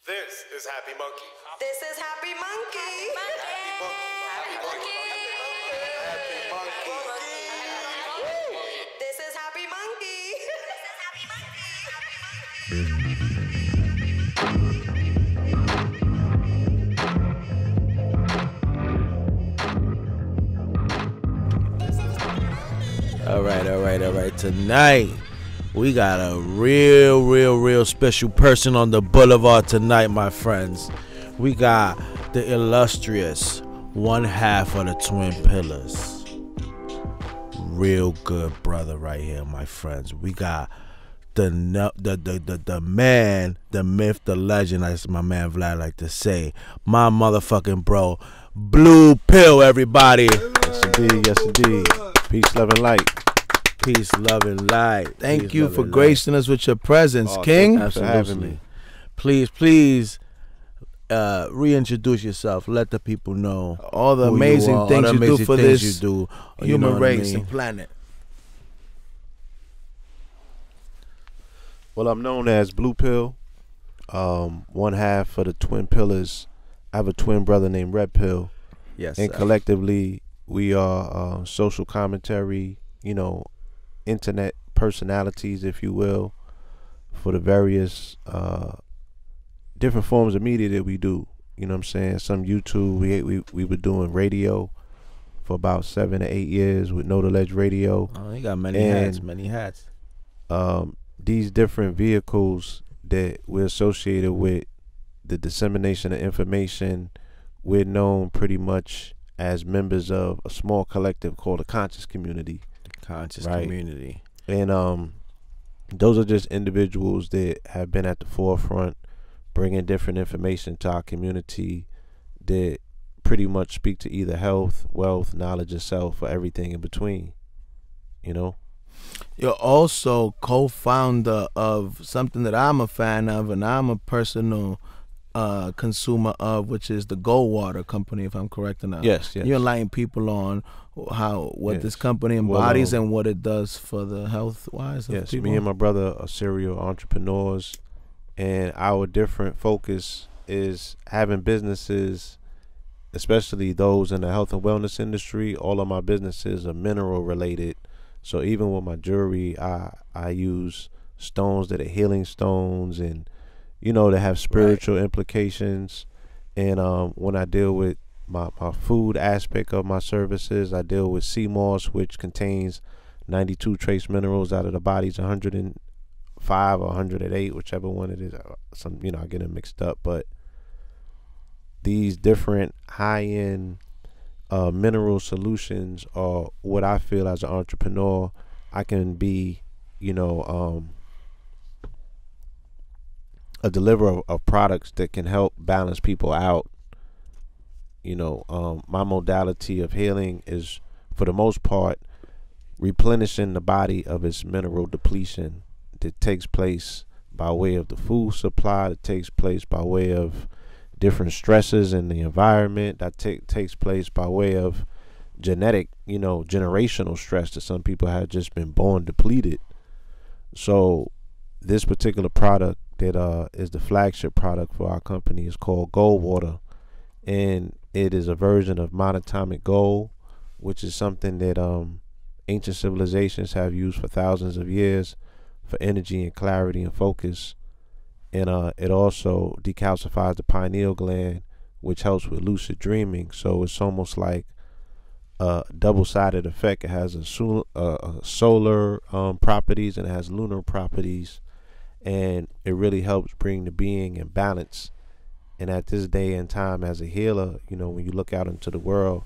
This is Happy Munkey. This is Happy Munkey. Happy Munkey. Happy Munkey. This is Happy Munkey. All right. Tonight, we got a real special person on the boulevard tonight, my friends. We got the illustrious one half of the Twin Pillars. Real good brother right here, my friends. We got the man, the myth, the legend, as my man Vlad like to say. My motherfucking bro, Blue Pill, everybody. Yes, indeed. Peace, love, and light. Peace, love, and light. Thank you for gracing us with your presence, King. Thank you for having me. Please, reintroduce yourself. Let the people know all the amazing things you do for this human race and planet. Well, I'm known as Blue Pill, one half of the Twin Pillars. I have a twin brother named Red Pill. Yes, and collectively we are social commentary, internet personalities, if you will, for the various different forms of media that we do. You know what I'm saying? Some YouTube. We were doing radio for about 7 to 8 years with No Ledge Radio. Oh, you got many hats. These different vehicles that we're associated with, the dissemination of information, we're known pretty much as members of a small collective called the Conscious Community. Community. And those are just individuals that have been at the forefront, bringing different information to our community that pretty much speak to either health, wealth, knowledge of self, or everything in between. You're also co-founder of something that I'm a fan of and I'm a personal consumer of, which is the Goldwater Company, if I'm correct enough. Yes. You enlighten people on what this company embodies and what it does for the health wise of people. Me and my brother are serial entrepreneurs, and our different focus is having businesses, especially those in the health and wellness industry. All of my businesses are mineral related. So even with my jewelry, I use stones that are healing stones and that have spiritual implications. And when I deal with my food aspect of my services, I deal with sea moss, which contains 92 trace minerals out of the body's 105 or 108, whichever one it is. I get them mixed up. But these different high-end mineral solutions are what I feel as an entrepreneur I can be, a deliverer of products that can help balance people out. My modality of healing is, for the most part, replenishing the body of its mineral depletion that takes place by way of the food supply, that takes place by way of different stresses in the environment, that takes place by way of genetic, generational stress that some people have just been born depleted. So this particular product that is the flagship product for our company is called Goldwater, and it is a version of monatomic gold, which is something that ancient civilizations have used for thousands of years for energy and clarity and focus. And it also decalcifies the pineal gland, which helps with lucid dreaming. So it's almost like a double-sided effect. It has a solar properties and it has lunar properties, and it really helps bring the being in balance. And at this day and time, as a healer, when you look out into the world,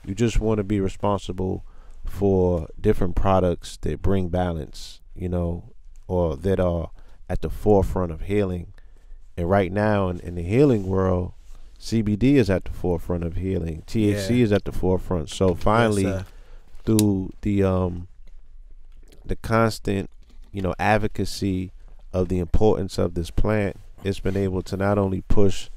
you just want to be responsible for different products that bring balance, or that are at the forefront of healing. And right now in the healing world, CBD is at the forefront of healing. THC is at the forefront. So finally, through the constant, advocacy of the importance of this plant, it's been able to not only push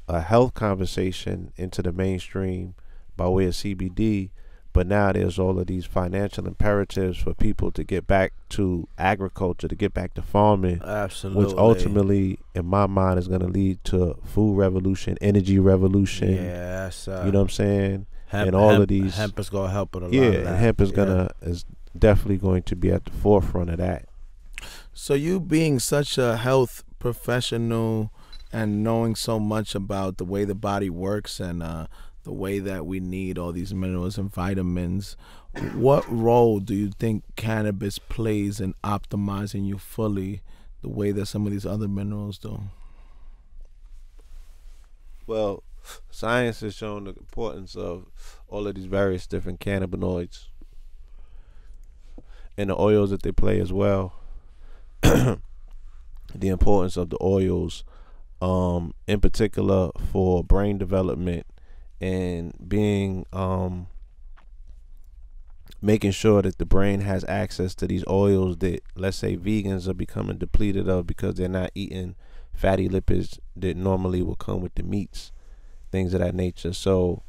a health conversation into the mainstream by way of CBD, But now there's all of these financial imperatives for people to get back to agriculture, to get back to farming. Absolutely. Which ultimately, in my mind, is going to lead to food revolution, energy revolution. Yeah, that's, you know what I'm saying? Hemp, and all of these. Hemp is going to help with a lot Yeah, of that. and hemp is definitely going to be at the forefront of that. So you being such a health professional and knowing so much about the way the body works and the way that we need all these minerals and vitamins, what role do you think cannabis plays in optimizing you fully the way that some of these other minerals do? Well, science has shown the importance of all of these various different cannabinoids and the oils that they play as well. The importance of the oils, in particular for brain development and being making sure that the brain has access to these oils that, let's say, vegans are becoming depleted of because they're not eating fatty lipids that normally will come with the meats, things of that nature. So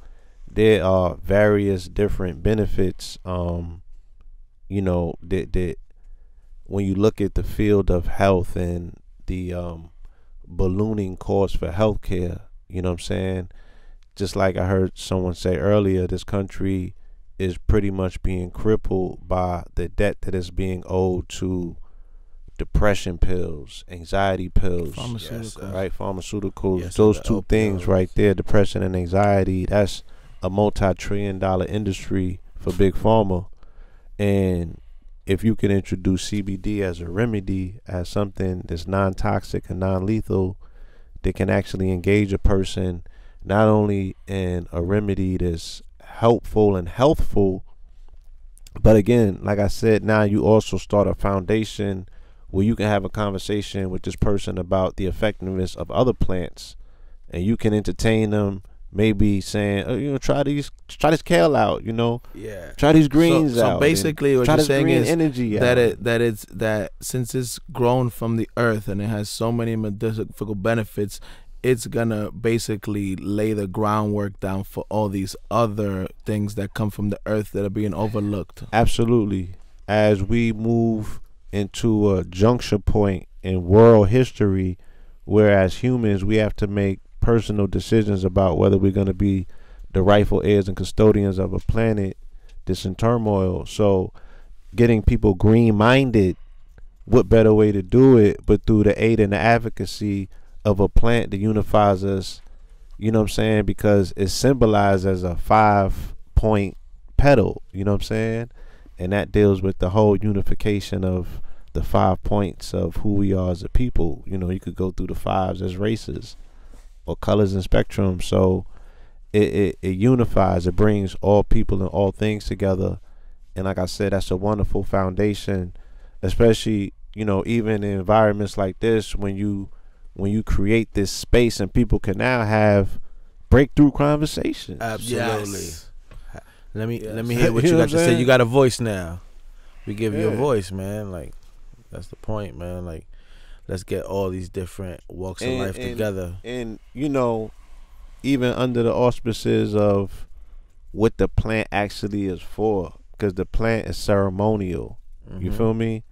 there are various different benefits, you know, that when you look at the field of health and the ballooning cost for healthcare, you know what I'm saying? Just like I heard someone say earlier, this country is pretty much being crippled by the debt that is being owed to depression pills, anxiety pills, Pharmaceuticals. right? Pharmaceuticals. Yes, those the two things opioids. right there, depression and anxiety, that's a multi-trillion-dollar industry for Big Pharma. And if you can introduce CBD as a remedy, as something that's non-toxic and non-lethal, that can actually engage a person not only in a remedy that's helpful and healthful, but again, like I said, now you also start a foundation where you can have a conversation with this person about the effectiveness of other plants, and you can entertain them, maybe saying, oh, you know, try this kale out, you know, Yeah. try these greens So out. basically, what try you're this saying green is energy that since it's grown from the earth and it has so many medicinal benefits, it's gonna basically lay the groundwork down for all these other things that come from the earth that are being overlooked. Absolutely. As we move into a juncture point in world history, where as humans we have to make personal decisions about whether we're going to be the rightful heirs and custodians of a planet that's in turmoil. So getting people green-minded, what better way to do it but through the aid and the advocacy of a plant that unifies us, you know what I'm saying? Because it's symbolized as a 5-point petal, you know what I'm saying? And that deals with the whole unification of the 5 points of who we are as a people. You know, you could go through the 5s as races or colors and spectrum. So it unifies, it brings all people and all things together. And like I said, that's a wonderful foundation, especially, you know, even in environments like this, when you create this space and people can now have breakthrough conversations. Absolutely. Yes. Let me hear what You you know got to what I'm say. saying? You got a voice now. We give you a Yeah. voice, man. Like, that's the point, man. Like, let's get all these different walks of life together. And, you know, even under the auspices of what the plant actually is for, because the plant is ceremonial. You feel me?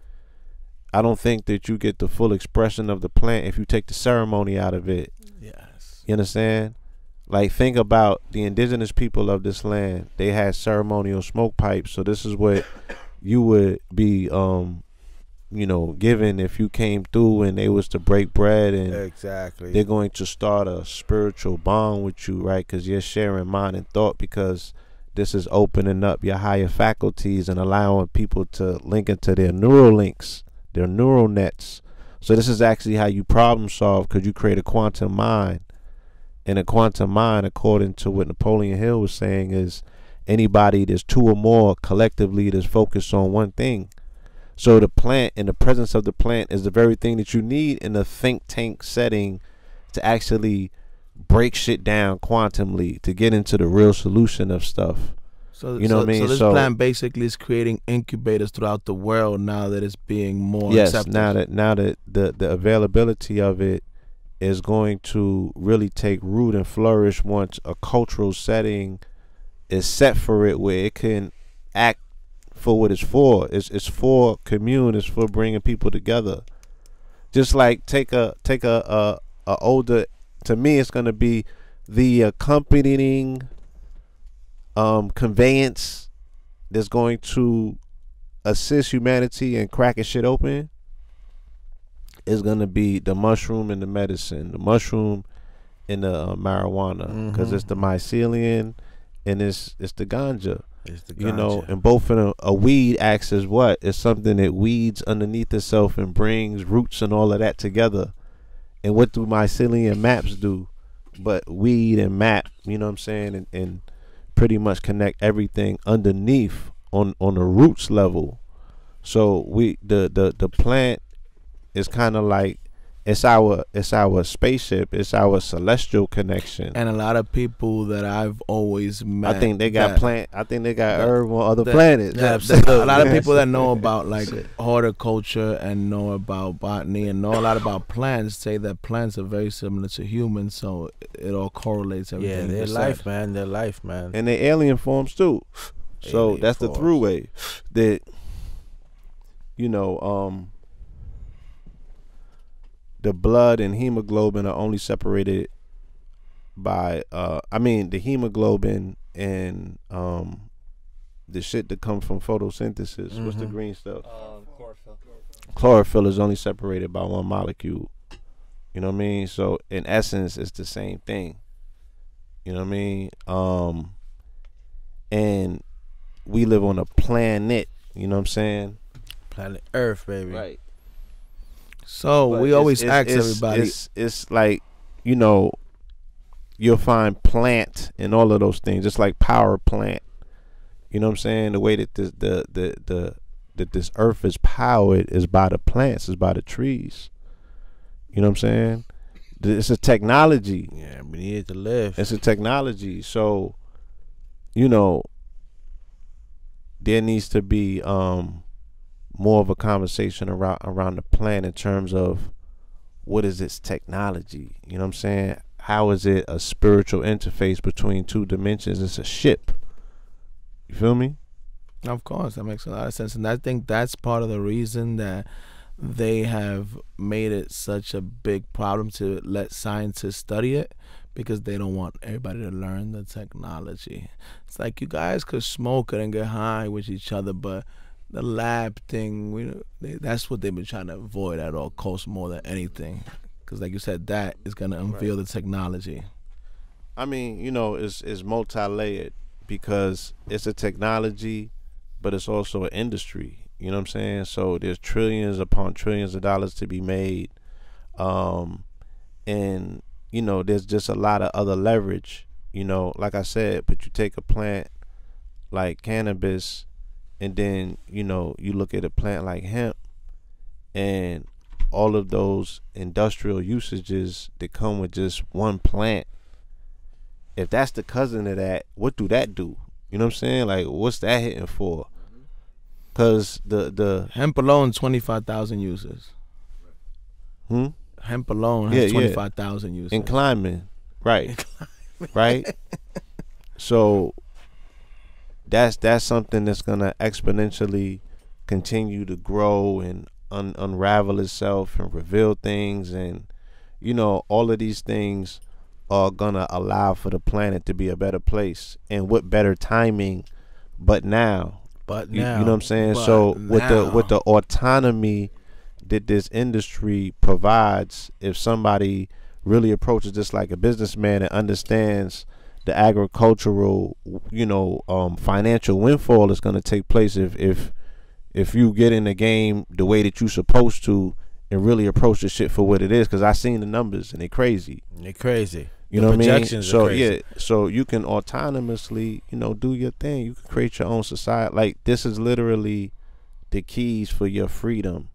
I don't think that you get the full expression of the plant if you take the ceremony out of it. Yes. You understand? Like, think about the indigenous people of this land. They had ceremonial smoke pipes. So this is what you would be, you know, given if you came through and they was to break bread, and Exactly. they're going to start a spiritual bond with you, right? Because you're sharing mind and thought, because this is opening up your higher faculties and allowing people to link into their neural links, their neural nets. So this is actually how you problem solve, because you create a quantum mind. And a quantum mind, according to what Napoleon Hill was saying, is anybody that's two or more collectively that's focused on one thing. So the plant, and the presence of the plant, is the very thing that you need in a think tank setting to actually break shit down quantumly, to get into the real solution of stuff. So You know what I mean? So this So- plant basically is creating incubators throughout the world now that it's being more Yes, accepted. now that the availability of it is going to really take root and flourish once a cultural setting is set for it, where it can act for what it's for. It's for commune. It's for bringing people together. Just like take a older. To me, it's gonna be the accompanying conveyance that's going to assist humanity in cracking shit open. Is gonna be the mushroom and the medicine. The mushroom and the marijuana, because it's the mycelium and it's the ganja. It's the You know, ganja. and both of them, a weed acts as what? It's something that weeds underneath itself and brings roots and all of that together. And what do mycelium maps do? But weed and map, you know what I'm saying, and pretty much connect everything underneath on the roots level. So the plant is kind of like it's our spaceship, it's our celestial connection. And a lot of people that I've always met, I think they got herb on other that- planets. a lot of people that know about like horticulture and know about botany and know a lot about plants say that plants are very similar to humans, so it all correlates everything. Yeah, you their said. life, man. Their life, man. And they alien forms too. So Alien that's the forms. throughway that, you know, the blood and hemoglobin are only separated by the hemoglobin and the shit that comes from photosynthesis. What's the green stuff? Chlorophyll. Chlorophyll is only separated by one molecule. You know what I mean? So in essence, it's the same thing. You know what I mean? And we live on a planet. You know what I'm saying? Planet Earth, baby. Right. So But we always ask everybody. It's like, you know, you'll find plant and all of those things. It's like power plant. You know what I'm saying? The way that this earth is powered is by the plants, is by the trees. You know what I'm saying? It's a technology. Yeah, we need it to live. It's a technology. So, you know, there needs to be more of a conversation around the plan in terms of what is its technology. You know what I'm saying? How is it a spiritual interface between two dimensions? It's a ship. You feel me? Of course, that makes a lot of sense, and I think that's part of the reason that they have made it such a big problem to let scientists study it, because they don't want everybody to learn the technology. It's like, you guys could smoke it and get high with each other, but the lab thing, that's what they've been trying to avoid at all costs more than anything, because like you said, that is going to unveil the technology. I mean, you know, it's multi-layered, because it's a technology, but it's also an industry. You know what I'm saying? So there's trillions upon trillions of dollars to be made. And, you know, there's just a lot of other leverage. You know, like I said, but you take a plant like cannabis, and then, you know, you look at a plant like hemp, and all of those industrial usages that come with just one plant. If that's the cousin of that, what do that do? You know what I'm saying? Like, what's that hitting for? Because the Hemp alone, 25,000 uses. Hemp alone has 25,000 uses. in climbing, right, right. So that's something that's gonna exponentially continue to grow and unravel itself and reveal things, and, you know, all of these things are gonna allow for the planet to be a better place. And what better timing but now? You know what I'm saying? So with the autonomy that this industry provides, if somebody really approaches this like a businessman and understands the agricultural, you know, financial windfall is going to take place if you get in the game the way that you're supposed to and really approach the shit for what it is. Because I seen the numbers and they're crazy. You know what I mean? So yeah, so you can autonomously, you know, do your thing. You can create your own society. Like, this is literally the keys for your freedom,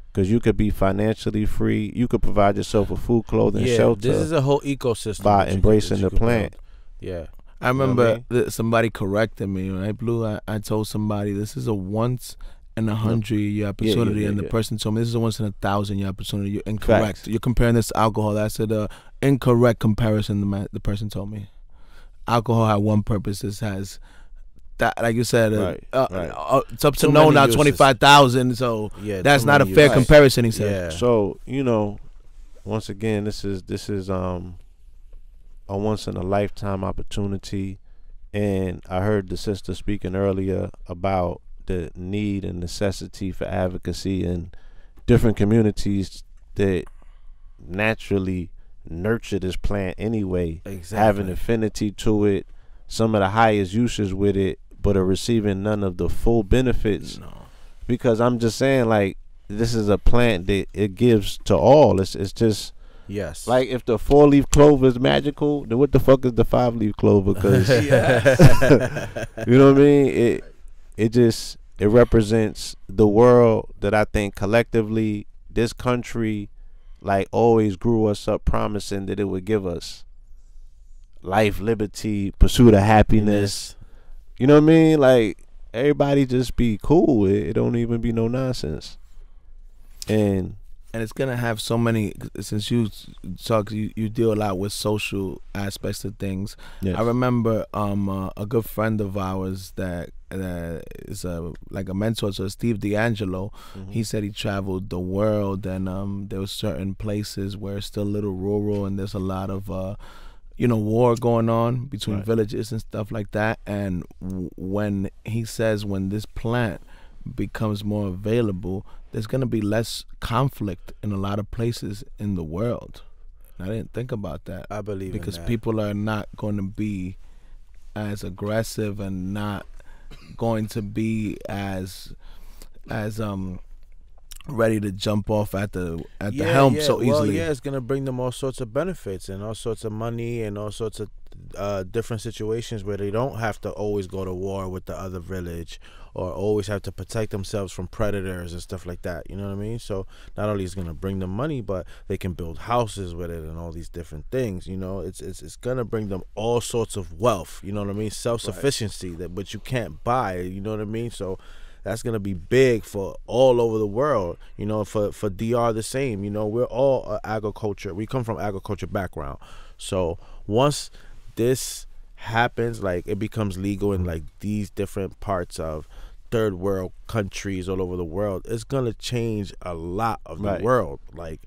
because you could be financially free. You could provide yourself with food, clothing, shelter. This is a whole ecosystem by that you embracing can the plant. build. Yeah. I remember somebody corrected me when I blew. I told somebody this is a once in 100 year opportunity, and the person told me this is a once in 1,000 year opportunity. You're incorrect. Facts. You're comparing this to alcohol. That's an incorrect comparison. The person told me. alcohol had one purpose, this has that, like you said, Right. it's up to Too know many now uses. 25,000. So Yeah, that's too not a many fair uses. comparison. He said. Yeah. So, once again, this is a once in a lifetime opportunity, and I heard the sister speaking earlier about the need and necessity for advocacy in different communities that naturally nurture this plant anyway, have an affinity to it, some of the highest uses with it, but are receiving none of the full benefits. No. Because I'm just saying, like, this is a plant that it gives to all. It's just Yes. like, if the 4-leaf clover is magical, then what the fuck is the 5-leaf clover? Because you know what I mean. It represents the world that I think collectively this country like always grew us up, promising that it would give us life, liberty, pursuit of happiness. You know what I mean? Like, everybody just be cool. It don't even be no nonsense. And it's gonna have so many. Since you talk, you deal a lot with social aspects of things. yes. I remember a good friend of ours that is like a mentor to Steve D'Angelo. Mhm. He said he traveled the world, and there were certain places where it's still a little rural, and there's a lot of war going on between Right. villages and stuff like that. And when he says when this plant becomes more available, there's going to be less conflict in a lot of places in the world. I didn't think about that. I believe because in that. people are not going to be as aggressive and not going to be as ready to jump off at the helm so easily. Well, yeah, it's gonna bring them all sorts of benefits and all sorts of money and all sorts of different situations where they don't have to always go to war with the other village or always have to protect themselves from predators and stuff like that. You know what I mean? So not only is it gonna bring them money, but they can build houses with it and all these different things. You know, it's gonna bring them all sorts of wealth. You know what I mean? Self-sufficiency that but you can't buy. You know what I mean? So that's gonna be big for all over the world. You know, for DR the same. You know, we're all agriculture. We come from agriculture background. So once this happens, like it becomes legal in like these different parts of third world countries all over the world, it's gonna change a lot of the Right. world. Like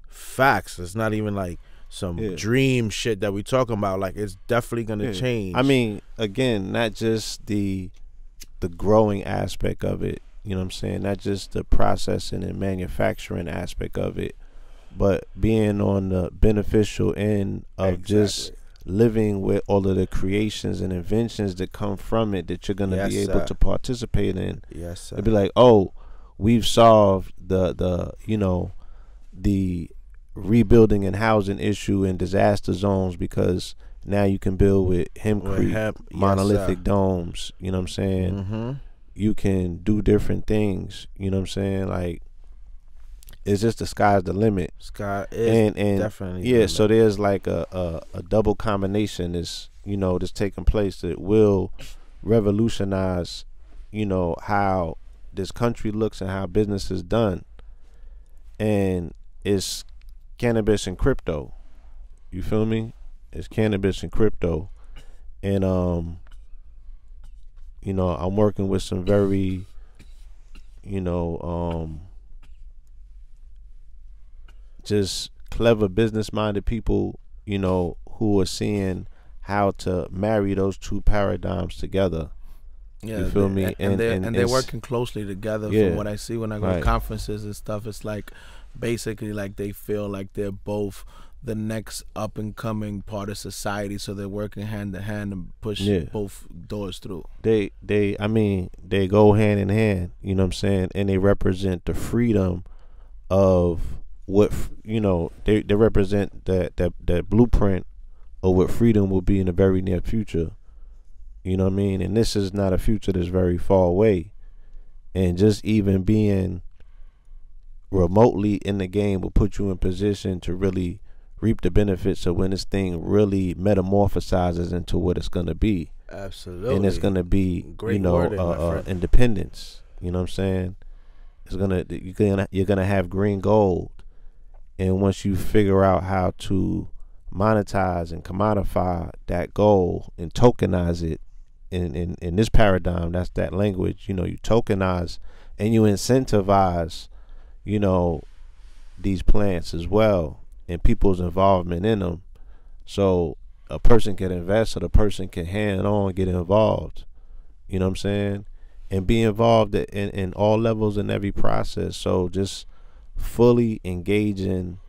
facts. It's not even like some dream shit that we talking about. Like it's definitely gonna change. I mean, again, not just the growing aspect of it, you know what I'm saying? Not just the processing and manufacturing aspect of it, but being on the beneficial end of just living with all of the creations and inventions that come from it that you're going to be able to participate in. Yes, sir. It'd be like, oh, we've solved the rebuilding and housing issue in disaster zones because now you can build with hempcrete, monolithic domes, you know what I'm saying? Mm-hmm. You can do different things, you know what I'm saying? Like, it's just the sky's the limit. Sky is and definitely yeah, so there's like a double combination that's taking place that will revolutionize, how this country looks and how business is done. And it's cannabis and crypto. You feel me? It's cannabis and crypto. And I'm working with some very just clever business minded people, who are seeing how to marry those two paradigms together. Yeah, you feel me? And they're working closely together. From what I see when I go to conferences and stuff, it's like basically like they feel like they're both the next up and coming part of society, so they're working hand to hand and push both doors through. They go hand in hand, you know what I'm saying? And they represent the freedom of what they represent that blueprint of what freedom will be in the very near future. You know what I mean? And this is not a future that's very far away. And just even being remotely in the game will put you in position to really reap the benefits of when this thing really metamorphosizes into what it's going to be. Absolutely. And it's going to be, Great wording, independence. You know what I'm saying? You're going to have green gold. And once you figure out how to monetize and commodify that goal and tokenize it in this paradigm. That's that language. You tokenize and you incentivize, these plants as well and people's involvement in them. So a person can invest or the person can hand on, get involved. You know what I'm saying? And be involved in all levels in every process. So just fully engaging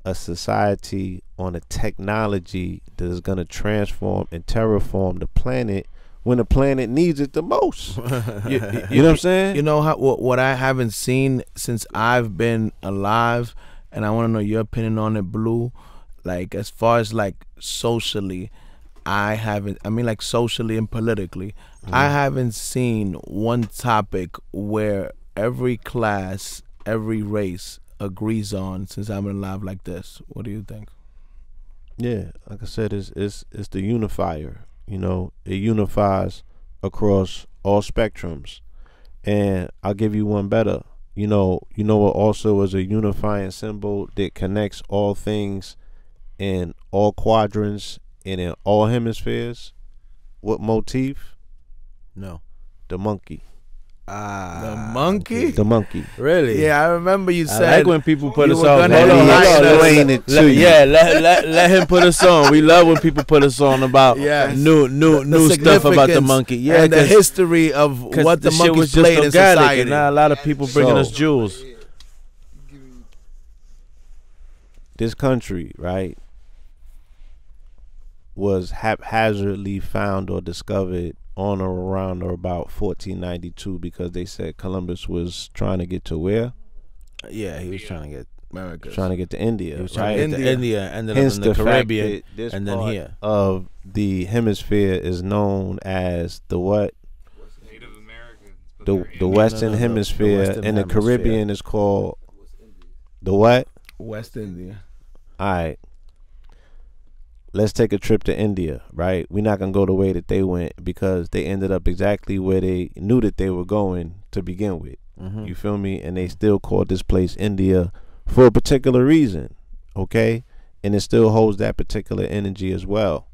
a society on a technology that is going to transform and terraform the planet when the planet needs it the most. You know what I'm saying? You know what I haven't seen since I've been alive, and I want to know your opinion on it, Blue. Like as far as like socially, like socially and politically, I haven't seen one topic where every class, every race agrees on since I've been alive like this. What do you think? Yeah, like I said, it's the unifier. It unifies across all spectrums. And I'll give you one better. What also is a unifying symbol that connects all things in all quadrants and in all hemispheres? What motif? No. The monkey. The monkey? The monkey. Really? Yeah, I remember you said. I like when people put you us were on. gonna explain it to you. Yeah, let him put us on. We love when people put us on about new stuff about the monkey. Yeah, and the history of what the monkey was played just in organic, society. and now a lot of people bringing us jewels. This country, right, was haphazardly found or discovered on or around or about 1492 because they said Columbus was trying to get to where? Yeah, he was trying to get America. Trying to get to India. He was trying to get to India, ended up Hence in the Caribbean, this and then part here. Of the hemisphere is known as the what? Native Americans. The Western Hemisphere, Western and the Hemisphere. Caribbean is called the what? West India. All right. Let's take a trip to India, right? We're not going to go the way that they went because they ended up exactly where they knew that they were going to begin with. Mm-hmm. You feel me? And they still called this place India for a particular reason, okay? And it still holds that particular energy as well.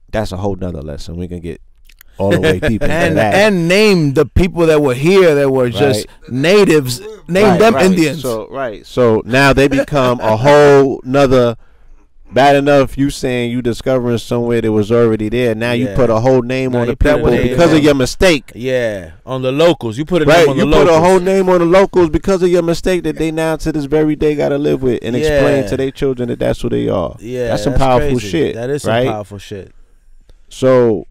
That's a whole nother lesson. We can get all the way deep into that. And name the people that were here that were just natives. Name them Indians. So now they become a whole nother. Bad enough you saying you discovering somewhere that was already there. Now you put a whole name on the people because of your mistake. Yeah, on the locals. You put a name on the you locals. put a whole name on the locals because of your mistake that they now to this very day got to live with and explain to their children that that's who they are. Yeah, that's some powerful crazy. shit. That is some powerful shit. So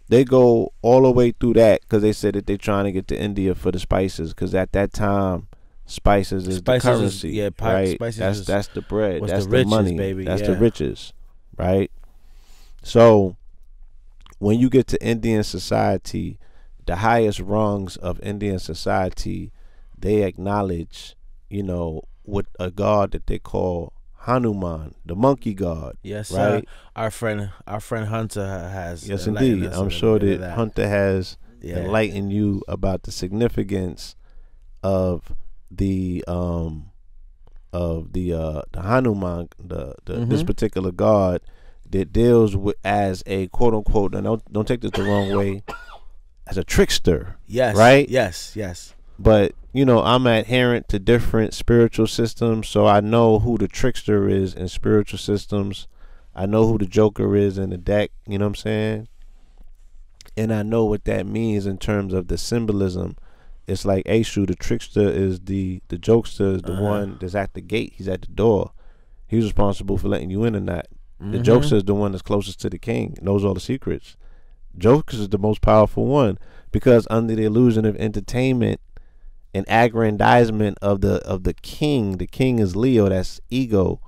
they go all the way through that because they said that they're trying to get to India for the spices because at that time spices is the currency, right? Spices that's the bread, that's the the riches, money, baby. That's the riches, right? So when you get to Indian society, the highest rungs of Indian society, they acknowledge, with a god that they call Hanuman, the monkey god. Yes, right. Our friend Hunter has. Yes, indeed. I'm sure that Hunter has enlightened you about the significance of the Hanuman, this particular god that deals with as a quote unquote, and don't take this the wrong way, as a trickster. Yes. Right. Yes. But I'm adherent to different spiritual systems, so I know who the trickster is in spiritual systems. I know who the joker is in the deck. You know what I'm saying? And I know what that means in terms of the symbolism. It's like Eshu, the trickster is the jokester is the one that's at the gate. He's at the door. He's responsible for letting you in or not. The jokester is the one that's closest to the king, knows all the secrets. Joker is the most powerful one because under the illusion of entertainment and aggrandizement of the king is Leo, that's ego,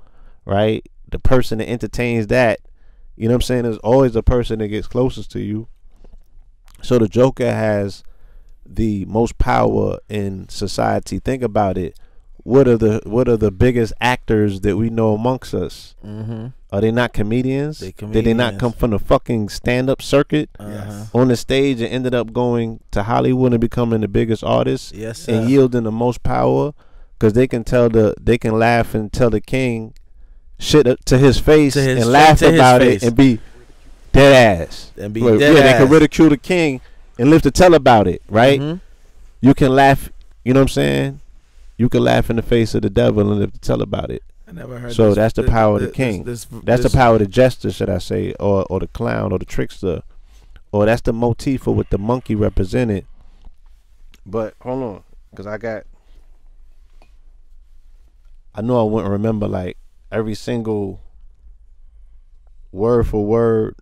right? The person that entertains that, you know what I'm saying, is always the person that gets closest to you. So the Joker has the most power in society. Think about it. What are the biggest actors that we know amongst us? Are they not comedians? Did they not come from the fucking stand-up circuit on the stage and ended up going to Hollywood and becoming the biggest artists and yielding the most power? because they can laugh and tell the king shit to his face and laugh to his about face. it and be dead ass. And be Like, dead yeah, ass. they can ridicule the king and live to tell about it, right? Mhm. You can laugh, you know what I'm saying? You can laugh in the face of the devil and live to tell about it. I never heard. So this, that's the power of the king. That's the power of the jester, should I say, or the clown or the trickster, or that's the motif of what the monkey represented. But hold on, because I know I wouldn't remember like every single word for word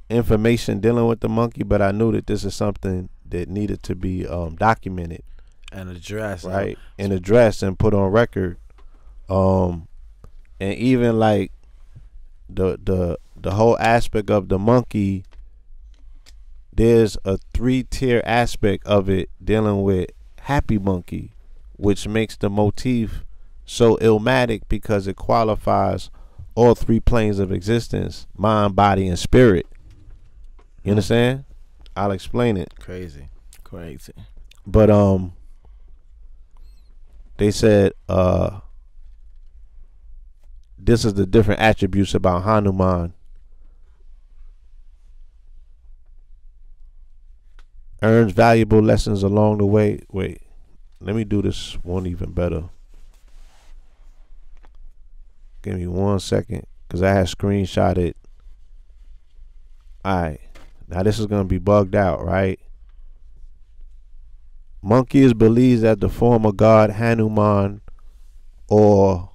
information dealing with the monkey, but I knew that this is something that needed to be documented And addressed. right, and addressed and put on record. And even like the whole aspect of the monkey, there's a 3-tier aspect of it dealing with Happy Munkey, which makes the motif so illmatic because it qualifies all 3 planes of existence: mind, body, and spirit. You understand? I'll explain it. Crazy. But they said this is the different attributes about Hanuman. Earns valuable lessons along the way. Wait, let me do this one even better. Give me 1 second, because I had screenshotted. Alright, now this is going to be bugged out, right? Monkey is believed as the former god Hanuman or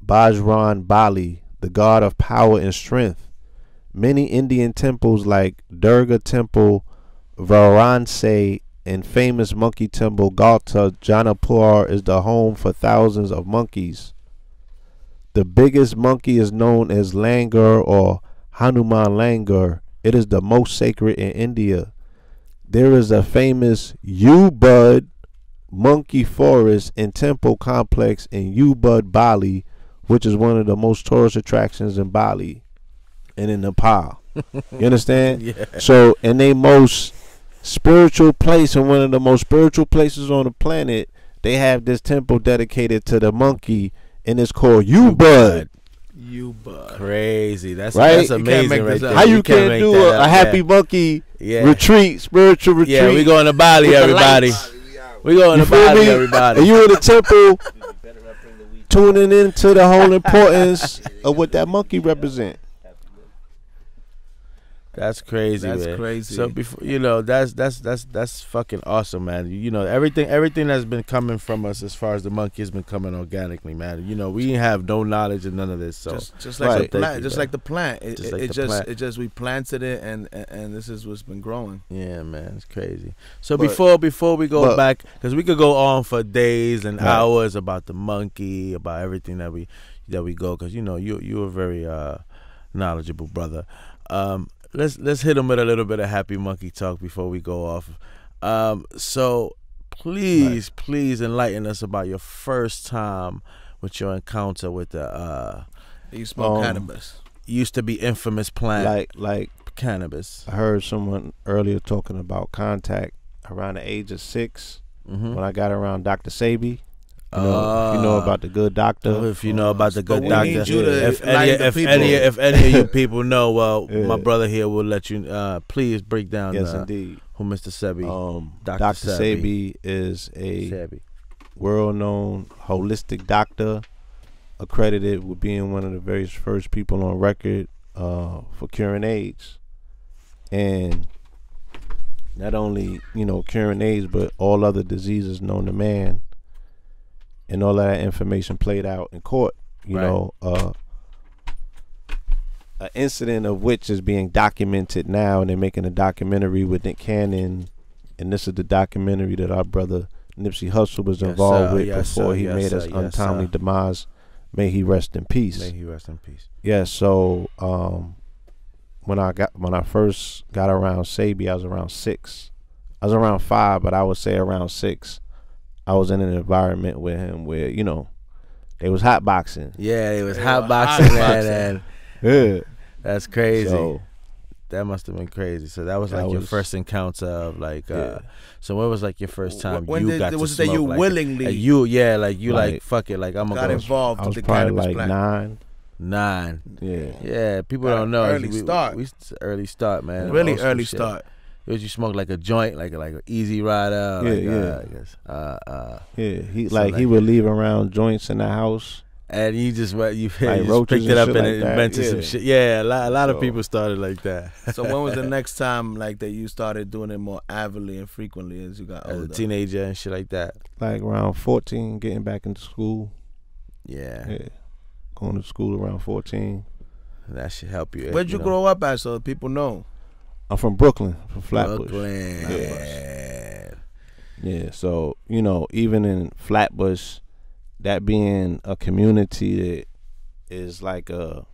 Bajran Bali, the god of power and strength. Many Indian temples like Durga Temple, Varanasi, and famous monkey temple Gauta Janapur is the home for thousands of monkeys. The biggest monkey is known as Langur or Hanuman Langur. It is the most sacred in India. There is a famous Ubud monkey forest and temple complex in Ubud, Bali, which is one of the most tourist attractions in Bali and in Nepal. You understand? Yeah. So in a most spiritual place, and one of the most spiritual places on the planet, they have this temple dedicated to the monkey, and it's called Ubud. Crazy. That's Right? That's You can't amazing. make Right this there. up. How you can't can make do that a up. Happy Yeah. Monkey Yeah. retreat, spiritual retreat? Yeah, we going to Bali, with the everybody. lights. We going You to feel Bali, me? everybody. And you in the temple tuning into the whole importance of what that monkey represent. That's crazy. That's man. crazy. So before that's fucking awesome, man. You know, everything that's been coming from us as far as the monkey has been coming organically, man. You know, we have no knowledge of none of this. So just like Right. the plant, Thank you, just man. like the plant. Just like the plant. We planted it, and this is what's been growing. yeah, man, it's crazy. So But- before we go but- back, because we could go on for days and Right. hours about the monkey, about everything that we go, because you know you're a very knowledgeable brother. Let's hit him with a little bit of Happy Monkey talk before we go off. So please enlighten us about your first time with your encounter with the You smoke cannabis. used to be infamous plant Like cannabis. I heard someone earlier talking about contact around the age of 6 Mm-hmm. when I got around Dr. Sebi. You know about the good doctor. If you know about the good But we doctor, need you to if enlighten the if any of you people know, well, Yeah. my brother here will let you. Please break down. Yes, indeed. Who Mr. Sebi? Dr. Sebi is a Sebi. world-known holistic doctor, accredited with being one of the very first people on record for curing AIDS, and not only curing AIDS, but all other diseases known to man. And all that information played out in court. An incident of which is being documented now, and they're making a documentary with Nick Cannon. And this is the documentary that our brother Nipsey Hussle was involved with before he made his untimely demise. May he rest in peace. May he rest in peace. Yeah. So when I first got around Sebi, I was around 6. I was around 5, but I would say around 6. I was in an environment with him where they was hot boxing. Yeah, it was hot boxing, man. And Yeah. that's crazy. So That must have been crazy. So that was That like your was- first encounter of like. Yeah. So what was like your first time When you got to was it smoke? that you like, willingly like you like Like, fuck it, like I'm got gonna go involved I with was the probably cannabis like plant? 9. Yeah. Yeah, people Got don't an know. early start. We early start, man. Really Old school early shit. start. It was you smoke like a joint, like an easy rider. Yeah, Like, yeah. I guess. Yeah. He So, like he like- would leave around joints in the house. And you just Like just roaches picked and it up shit and like that, invented some yeah. shit. Yeah, a lot of So- people started like that. So when was the next time like that you started doing it more avidly and frequently as you got As older? a teenager and shit like that. Like around 14, getting back into school. Yeah, Yeah. Going to school around 14. that should help you. Where'd you know. grow up at so people know? I'm from Brooklyn, from Flatbush. Brooklyn. Yeah. Yeah, so, even in Flatbush, that being a community that is like a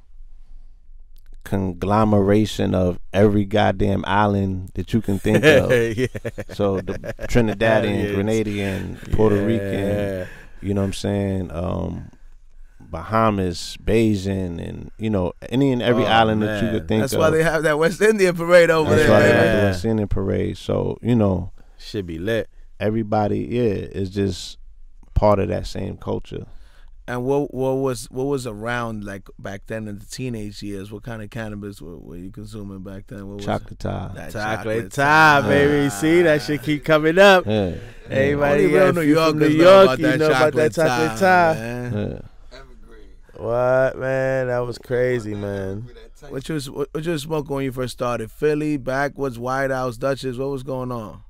conglomeration of every goddamn island that you can think of. Yeah. So the Trinidadian, Yes. Grenadian, Puerto Rican, Yeah. you know what I'm saying? Bahamas, Bajan, and any and every Oh, island that you man. could think That's of. why they have that West Indian parade over That's there. why they man. have the Yeah. West Indian parade. So Should be lit. everybody, is just part of that same culture. And what was around like back then in the teenage years? What kind of cannabis were you consuming back then? What was Chocolate tie. that Chocolate time, baby. See, that shit keep coming up. Yeah. Everybody, Only real if New you from Yorkers New know York, about you that know about that chocolate chocolate time. man. Yeah. What, man? That was crazy, man. What you was smoking when you first started? Philly, Backwoods, White House, Dutchess. What was going on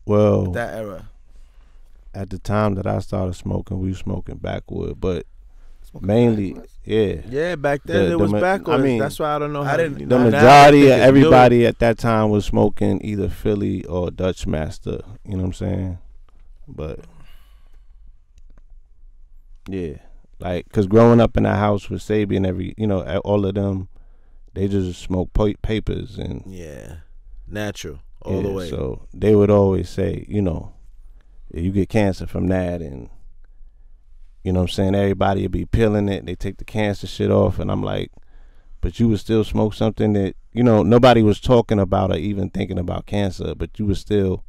Well, that era? at the time that I started smoking, we were smoking backwood, but mainly, yeah. Yeah, back then The- it was the ma- backwards. I mean, That's why I don't know how. I didn't- you The know, now majority they of can do everybody at that time was smoking either Philly or Dutch Master. You know what I'm saying? But yeah, like, cause growing up in that house with Sebi and all of them, they just smoke papers and it. Yeah, natural all the yeah, way. So they would always say, you get cancer from that, and you know what I'm saying, everybody would be peeling it. They take the cancer shit off, and I'm like, but you would still smoke something that nobody was talking about or even thinking about cancer, but you was still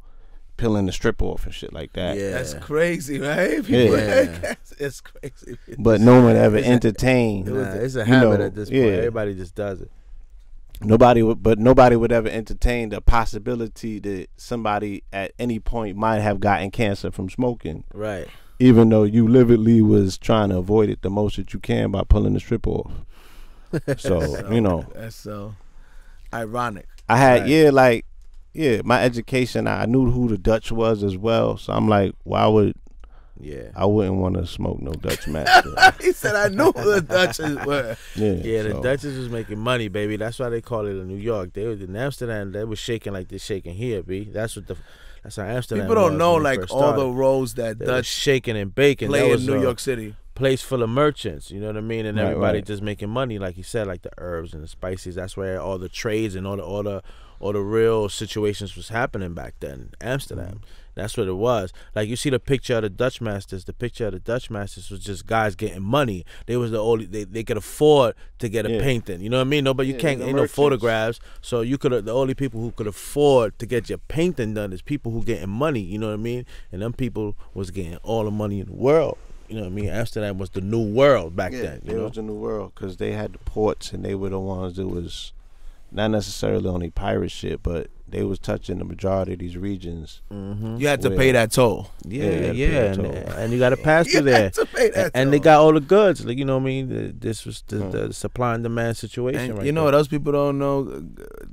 peeling the strip off and shit like that. Yeah. That's crazy, right? Yeah. It's crazy. But no one ever entertained. Nah, it's a you habit know, at this point. yeah. Everybody just does it. Nobody would ever entertain the possibility that somebody at any point might have gotten cancer from smoking, Right. even though you lividly was trying to avoid it the most that you can by pulling the strip off. So, That's so ironic. I had, Right. my education, I knew who the Dutch was as well. So I'm like, I wouldn't want to smoke no Dutch Master. He said, "I knew the Dutchess were." Yeah, the so- Dutchess was making money, baby. That's why they call it a New York. They was in Amsterdam. They was shaking like they're shaking here, b. That's how Amsterdam. People don't was know when they like first all started. the roles that They was Dutch shaking and baking. play That in was New a York City. place full of merchants. You know what I mean? And Right, everybody right. just making money, like you said, like the herbs and the spices. That's where all the trades and all the real situations was happening back then. Amsterdam. That's what it was. Like you see the picture of the Dutch Masters. The picture of the Dutch Masters was just guys getting money. They was the only they could afford to get a Yeah. painting. You know what I mean? Nobody, you Yeah, can't the ain't no merchants. photographs. So you could the only people who could afford to get your painting done is people who getting money. You know what I mean? And them people was getting all the money in the world. You know what I mean? Amsterdam was the new world back then. You it know? was the new world because they had the ports and they were the ones that was not necessarily only pirate shit, but they was touching the majority of these regions. Mm-hmm. You had to Where- pay that toll. Yeah, you had to yeah, pay a and, toll. and you got to pass through You there. had to pay that And they toll. got all the goods, like you know what I mean. This was the supply and demand situation. And right you know there. what else people don't know,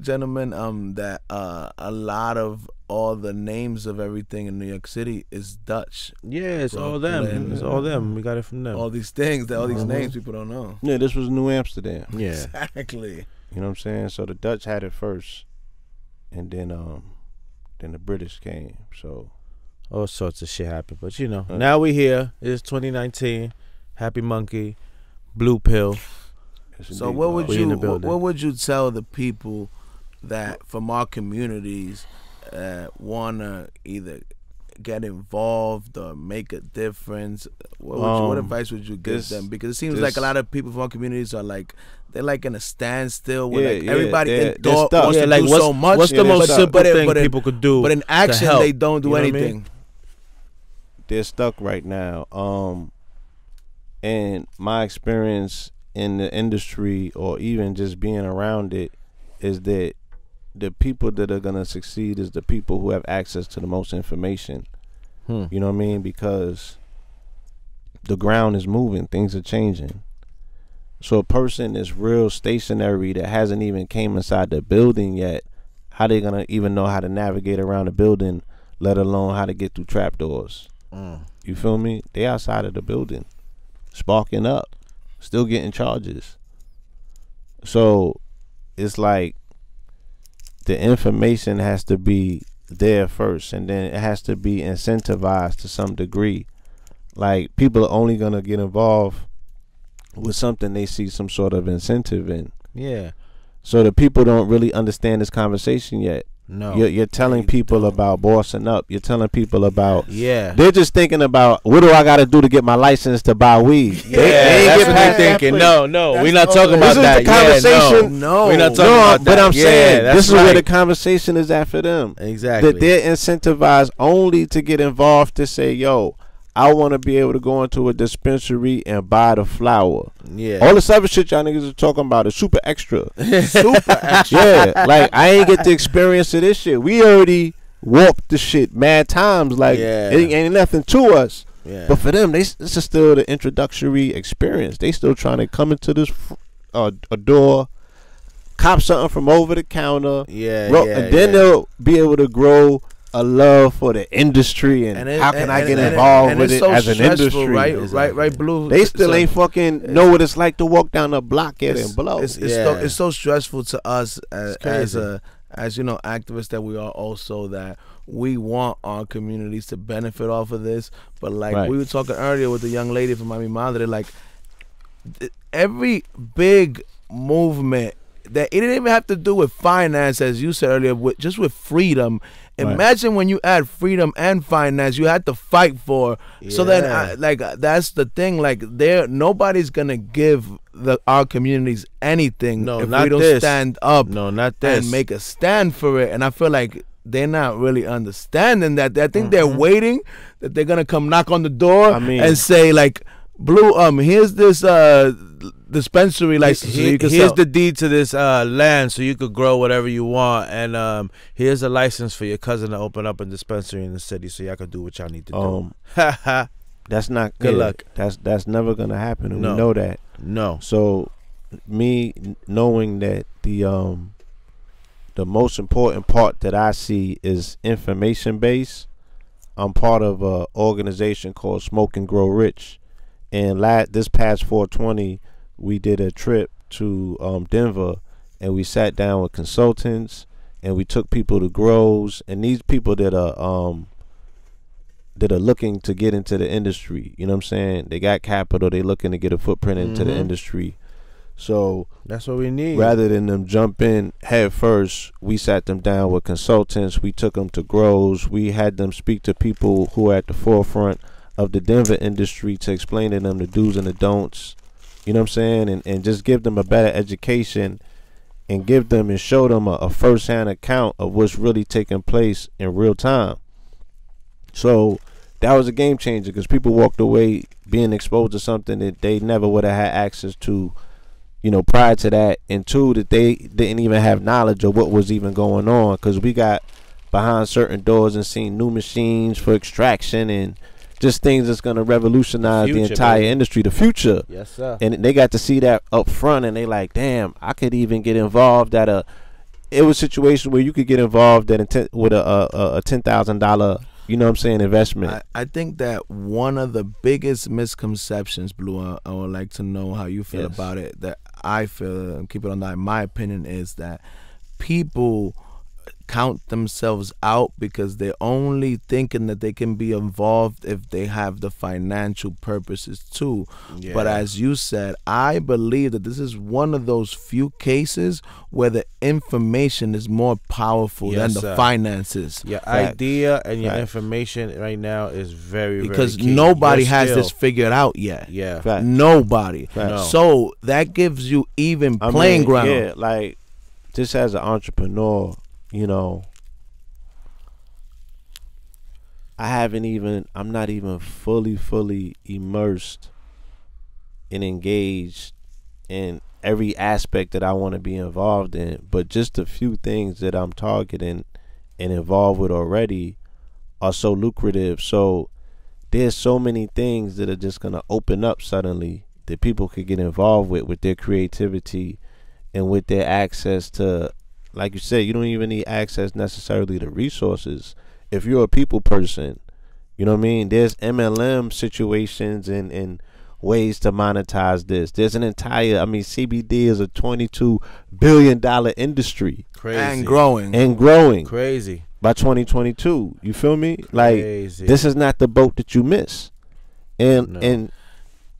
gentlemen? That a lot of all the names of everything in New York City is Dutch. Yeah, it's all them. Brooklyn. It's all them. We got it from them. All these things, all these Mhm. names people don't know. Yeah, this was New Amsterdam. Yeah, Exactly. You know what I'm saying? So the Dutch had it first, and then the British came. So all sorts of shit happened. But you know, now we here. It's 2019. Happy Monkey, Blue Pill. it's So indeed what wild. would We in you the building. what would you tell the people that from our communities wanna either get involved or make a difference? What advice would you give this- them? Because it seems this- like a lot of people from our communities are like they're like in a standstill where Yeah, like yeah, everybody they're in thought stuck. wants Yeah, to like do what's so much. what's the most but- simple but in- thing but in- people could do? But in to action, help? they don't do You know what I anything. mean? They're stuck right now. And my experience in the industry, or even just being around it, is that the people that are gonna succeed is the people who have access to the most information. You know what I mean? Because the ground is moving, things are changing. So a person is real stationary that hasn't even came inside the building yet, how they gonna even know how to navigate around the building, let alone how to get through trapdoors? You feel me? They outside of the building, sparking up, still getting charges. So it's like the information has to be there first, and then it has to be incentivized to some degree. Like, people are only gonna get involved with something they see some sort of incentive in. Yeah. So the people don't really understand this conversation yet. No. You're telling people about bossing up. You're telling people about. Yeah. They're just thinking about, what do I got to do to get my license to buy weed? Yeah, they ain't that's get what past they're that thinking. place. No, we're That's not all talking it about is. that. This is the conversation. No. we're not talking No, about but that. I'm saying that's this is where right. the conversation is at for them. Exactly. That they're incentivized only to get involved to say, yo, I want to be able to go into a dispensary and buy the flower. Yeah. All this other shit y'all niggas are talking about is super extra. Super extra. Yeah, like, I ain't get the experience of this shit. We already walked the shit mad times. Like, Yeah. it ain't nothing to us. Yeah. But for them, this is still the introductory experience. They still trying to come into this a door, cop something from over the counter. Yeah, and then they'll be able to grow a love for the industry and how can I get involved with it's it so as an stressful, industry. right, right, Blue. They still So- ain't fucking know what it's like to walk down the block and blow. It's so stressful to us as crazy. activists that we are also, that we want our communities to benefit off of this. But like Right. we were talking earlier with the young lady from Miami Madre, like every big movement that it didn't even have to do with finance, as you said earlier, just with freedom. Right. Imagine when you add freedom and finance, you had to fight for. So then, that's the thing. Like, nobody's gonna give our communities anything No, if not we don't this. stand up. No, not this. And make a stand for it. And I feel like they're not really understanding that. I think they're waiting that they're gonna come knock on the door and say, like, Blue, here's this dispensary license. So you can here's sell. the deed to this land, so you could grow whatever you want, and here's a license for your cousin to open up a dispensary in the city, so y'all can do what y'all need to do. That's not Good luck. That's never gonna happen, and No. we know that. No. So, me knowing that the most important part that I see is information based. I'm part of a organization called Smoke and Grow Rich, and this past 420 we did a trip to Denver, and we sat down with consultants, and we took people to grows, and these people that are looking to get into the industry, you know what I'm saying? They got capital, they looking to get a footprint into the industry. So that's what we need. Rather than them jump in head first, we sat them down with consultants. We took them to grows. We had them speak to people who are at the forefront of the Denver industry to explain to them the do's and the don'ts. You know what I'm saying? And just give them a better education, and give them and show them a first-hand account of what's really taking place in real time. So that was a game changer, because people walked away being exposed to something that they never would have had access to, you know, prior to that. And two, that they didn't even have knowledge of what was even going on, because we got behind certain doors and seen new machines for extraction and just things that's going to revolutionize the entire industry, the future. Yes, sir. And they got to see that up front, and they like, damn, I could even get involved at it was a situation where you could get involved with a $10,000, you know what I'm saying, investment. I think that one of the biggest misconceptions, Blue, I would like to know how you feel about it, that I feel, and keep it on that, my opinion is that people count themselves out because they're only thinking that they can be involved if they have the financial purposes too. Yeah. But as you said, I believe that this is one of those few cases where the information is more powerful than Yes, the sir. finances. Your Facts. idea and your Facts. information right now is very, Because very key. nobody You're has still- this figured out yet. Yeah. Facts. Nobody. Facts. No. So that gives you even I playing mean, ground. Yeah, like just as an entrepreneur, you know, I'm not even fully immersed and engaged in every aspect that I want to be involved in, but just a few things that I'm targeting and involved with already are so lucrative. So there's so many things that are just going to open up suddenly that people could get involved with their creativity and with their access to, like you said, you don't even need access necessarily to resources. If you're a people person, you know what I mean? There's MLM situations and ways to monetize this. There's an entire, CBD is a $22 billion industry Crazy. And growing. and growing Crazy. by 2022. You feel me? Like, Crazy. this is not the boat that you miss. And No.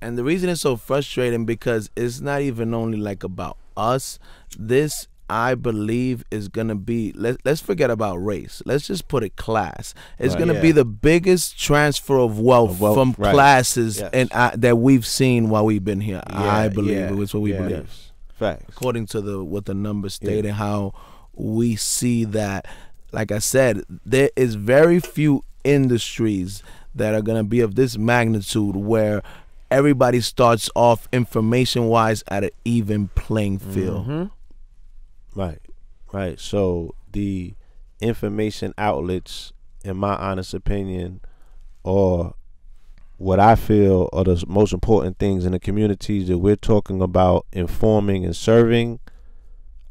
And the reason it's so frustrating because it's not even only like about us. This, I believe, is gonna be. Let's forget about race. Let's just put it class. It's Right. gonna Yeah. be the biggest transfer of wealth, from right. classes Yes. and that we've seen while we've been here. I believe yeah, it's what we yeah. believe. yes, facts. According to what the numbers state and how we see that, like I said, there is very few industries that are going to be of this magnitude where everybody starts off information wise at an even playing field. Mm-hmm. Right. So the information outlets, in my honest opinion, are what I feel are the most important things in the communities that we're talking about informing and serving.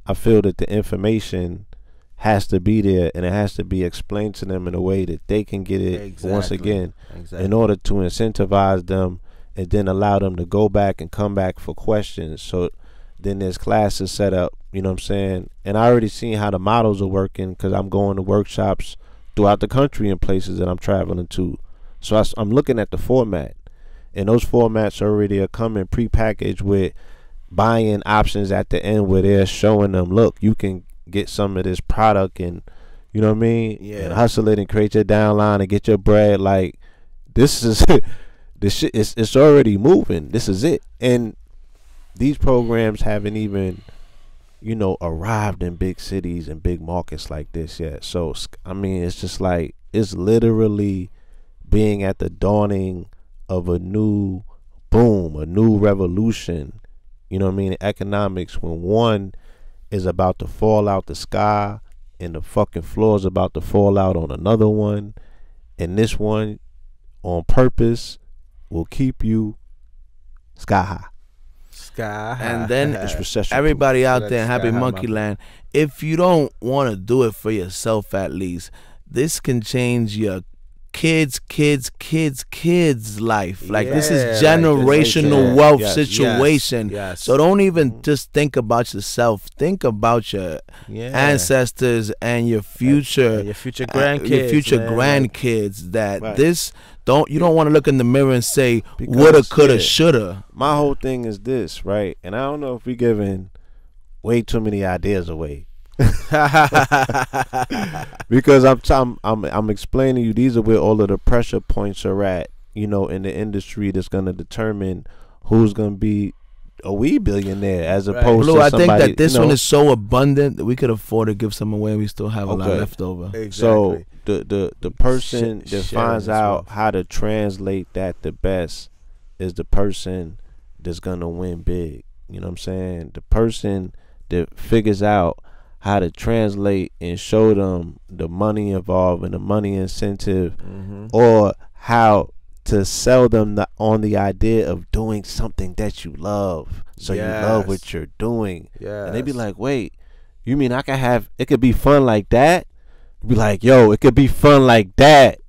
I feel that the information has to be there and it has to be explained to them in a way that they can get it once Exactly. again Exactly. in order to incentivize them and then allow them to go back and come back for questions. So then there's classes set up, you know what I'm saying? And I already seen how the models are working because I'm going to workshops throughout the country in places that I'm traveling to. So I'm looking at the format, and those formats already are coming prepackaged with buy-in options at the end where they're showing them, look, you can get some of this product and, you know what I mean? Yeah. And hustle it and create your downline and get your bread. Like, this is, this shit, it's already moving. This is it. And these programs haven't even, arrived in big cities and big markets like this yet. So, it's just like, it's literally being at the dawning of a new boom, a new revolution, you know what I mean, in economics, when one is about to fall out the sky and the fucking floor is about to fall out on another one, and this one on purpose will keep you sky high. Sky high. And then It's recession everybody out So there in that's Happy sky high, Monkey my Land, if you don't want to do it for yourself at least, this can change your kids life. Like, this Yeah, is like, generational yeah. wealth Yes, situation. yes. So don't even just think about yourself. Think about your Yeah. ancestors and your future, And your future grandkids. your future man. grandkids. That Right. you don't want to look in the mirror and say Because, woulda, coulda, yeah. shoulda. My whole thing is this, right? And I don't know if we're giving way too many ideas away. Because I'm explaining to you, these are where all of the pressure points are at, in the industry that's going to determine who's going to be a wee billionaire as opposed Blue, to I somebody. think that this one is so abundant that we could afford to give some away and we still have a lot Okay. left over. Exactly. So the person Sh- that sharing finds this out wealth. how to translate that the best is the person that's gonna win big. You know what I'm saying? The person that figures out how to translate and show them the money involved and the money incentive, or how to sell them on the idea of doing something that you love. So you love Yes. what you're doing. Yes. And they be like, wait, you mean it could be fun like that? Be like, yo, it could be fun like that.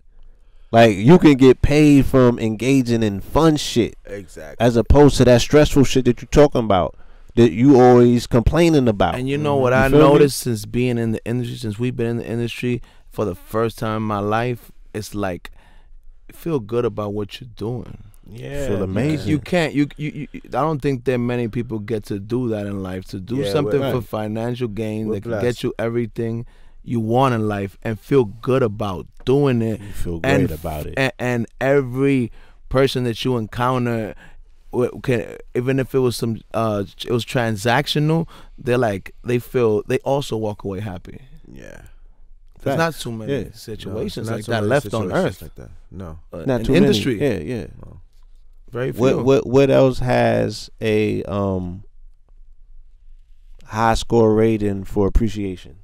Like, you can get paid from engaging in fun shit Exactly. as opposed to that stressful shit that you're talking about. that you always complaining about. And you know what You I feel me? noticed since being in the industry, since we've been in the industry for the first time in my life, it's like feel good about what you're doing. Yeah, Feel amazing. You can't. You. I don't think that many people get to do that in life. To do Yeah, something we're- for financial gain we're that can blessed. get you everything you want in life and feel good about doing it. You feel and great about it. And every person that you encounter, can, even if it was it was transactional, they also walk away happy. Yeah. There's not too many Yeah. situations not like so that many left on situations earth. like that. No. Not in too industry. many. Yeah. Very few. What else has a high score rating for appreciation?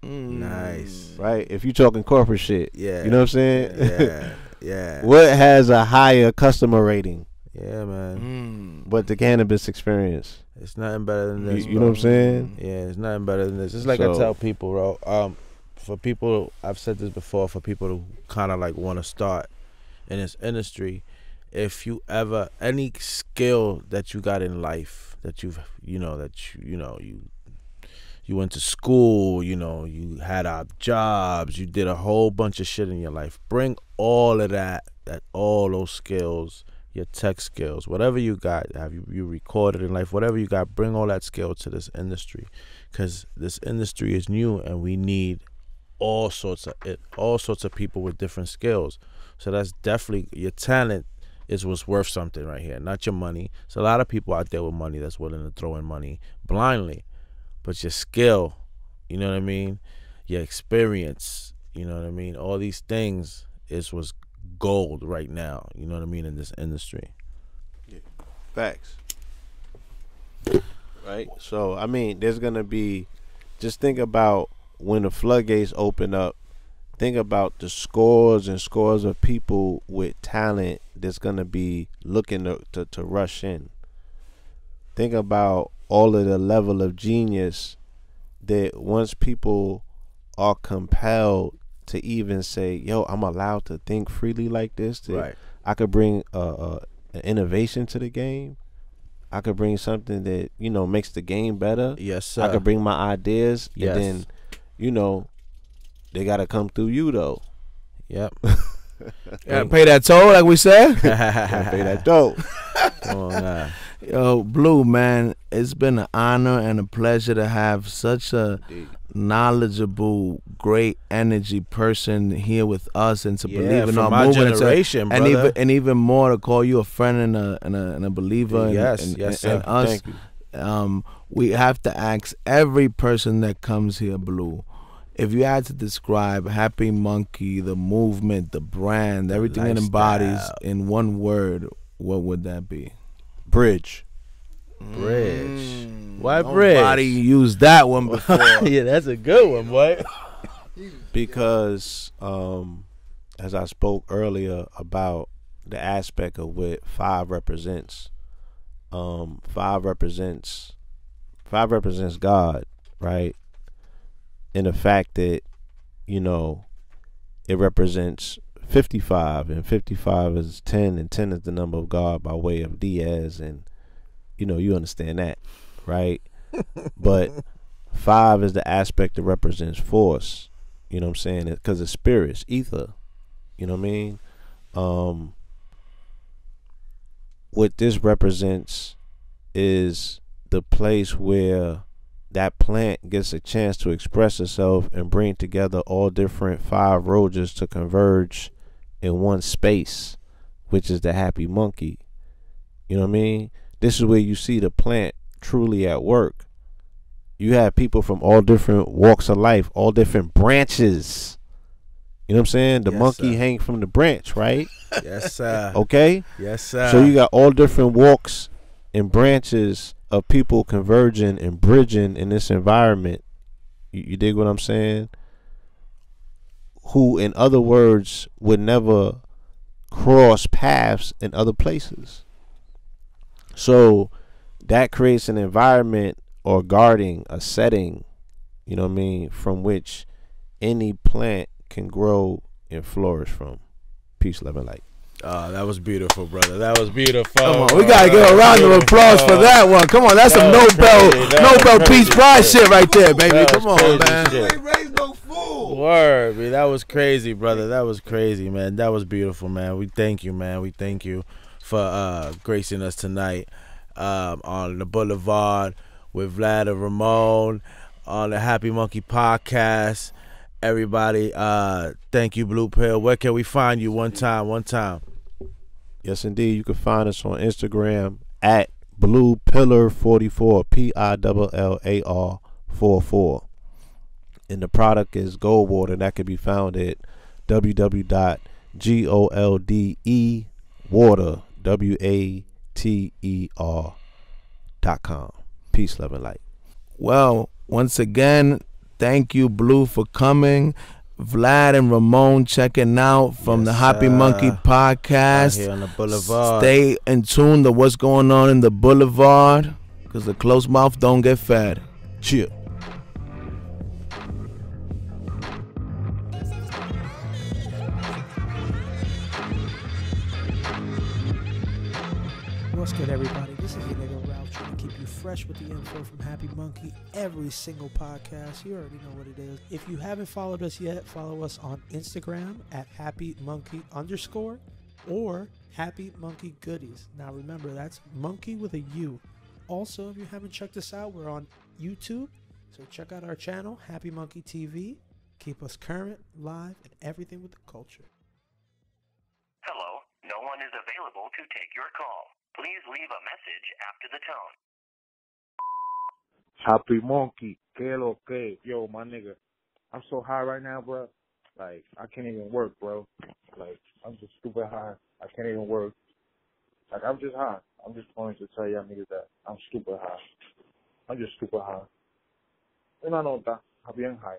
Nice. Right? If you talking corporate shit. Yeah. You know what I'm saying? Yeah. Yeah. What has a higher customer rating Yeah, man. but the cannabis experience? It's nothing better than this. You know what I'm saying? Yeah, it's nothing better than this. It's like So- I tell people, bro. For people, I've said this before. For people who kind of like want to start in this industry, if you ever any skill that you got in life that you went to school, you had jobs, you did a whole bunch of shit in your life. Bring all of all those skills, your tech skills, whatever you got, have you recorded in life, whatever you got, bring all that skill to this industry, because this industry is new and we need all sorts of people with different skills. So that's definitely your talent is what's worth something right here, not your money. So a lot of people out there with money that's willing to throw in money blindly, but your skill, you know what I mean, your experience, you know what I mean, all these things is what's gold right now, you know what I mean, in this industry. Facts. Right? So, I mean, there's going to be, just think about when the floodgates open up, think about the scores and scores of people with talent that's going to be looking to rush in. Think about all of the level of genius that once people are compelled to even say, yo, I'm allowed to think freely like this, that Right. I could bring an innovation to the game. I could bring something that, makes the game better. Yes, sir. I could bring my ideas. Yes. And then, they got to come through you, though. Yep. Gotta pay that toll, like we said. Gotta pay that dope. Come on now. Yo, Blue, man, it's been an honor and a pleasure to have such a knowledgeable, great energy person here with us, and to Yeah, believe in from our my movement, generation, and brother. even more to call you a friend and a believer. Yes, and, yes, and sir. us. Thank you. We have to ask every person that comes here, Blue, if you had to describe Happy Monkey, the movement, the brand, everything it embodies lifestyle. in one word, what would that be? Bridge. Bridge. Why bridge? Nobody used that one before. Yeah, that's a good one, boy. Because as I spoke earlier about the aspect of what 5 represents, 5 represents God, right? And the fact that, it represents 55, and 55 is 10, and 10 is the number of God by way of Diaz, and you understand that, right? But 5 is the aspect that represents force. You know what I'm saying? Because it's spirits, ether. You know what I mean? What this represents is the place where that plant gets a chance to express itself and bring together all different 5 roaches to converge in one space, which is the Happy Monkey. You know what I mean? This is where you see the plant truly at work. You have people from all different walks of life, all different branches. You know what I'm saying? The Yes, monkey sir. hang from the branch, right? Yes, sir. Okay? Yes, sir. So you got all different walks and branches of people converging and bridging in this environment. You dig what I'm saying? Who, in other words, would never cross paths in other places. So that creates an environment or guarding, a setting, you know what I mean, from which any plant can grow and flourish from. Peace, love, and light. Oh, that was beautiful, brother. That was beautiful. Come on, we gotta give a round of applause for that one. Come on, that's some Nobel Peace Prize shit right there, baby. Come on, man. Shit. You ain't raised no fool. Word, man. That was crazy, brother. That was crazy, man. That was beautiful, man. We thank you, man. We thank you for gracing us tonight on the Boulevard with Vlad and Ramon on the Happy Munkey Podcast. Everybody, thank you, Blue Pill. Where can we find you? One time. Yes, indeed. You can find us on Instagram at Blue Pillar 44, PILLAR 44. And the product is Gold Water. That can be found at www.goldewater.com. Peace, love, and light. Well, once again, thank you, Blue, for coming. Vlad and Ramon checking out from the Happy Monkey Podcast. Here on the Boulevard. Stay in tune to what's going on in the Boulevard, because the closed mouth don't get fed. Cheer. What's good, everybody? This is your nigga Ralph, trying to keep you fresh with the info from Happy Monkey every single podcast. You already know what it is. If you haven't followed us yet, follow us on Instagram at HappyMunkey_ or Happy Monkey Goodies. Now remember, that's monkey with a U. Also, if you haven't checked us out, we're on YouTube, so check out our channel, Happy Monkey TV. Keep us current, live, and everything with the culture. Hello, no one is available to take your call. Please leave a message after the tone. Happy Monkey, que lo que? Yo, my nigga, I'm so high right now, bro. Like, I can't even work, bro. Like, I'm just stupid high. I can't even work. Like, I'm just high. I'm just going to tell y'all niggas that I'm stupid high. I'm just stupid high. Una nota, bien high.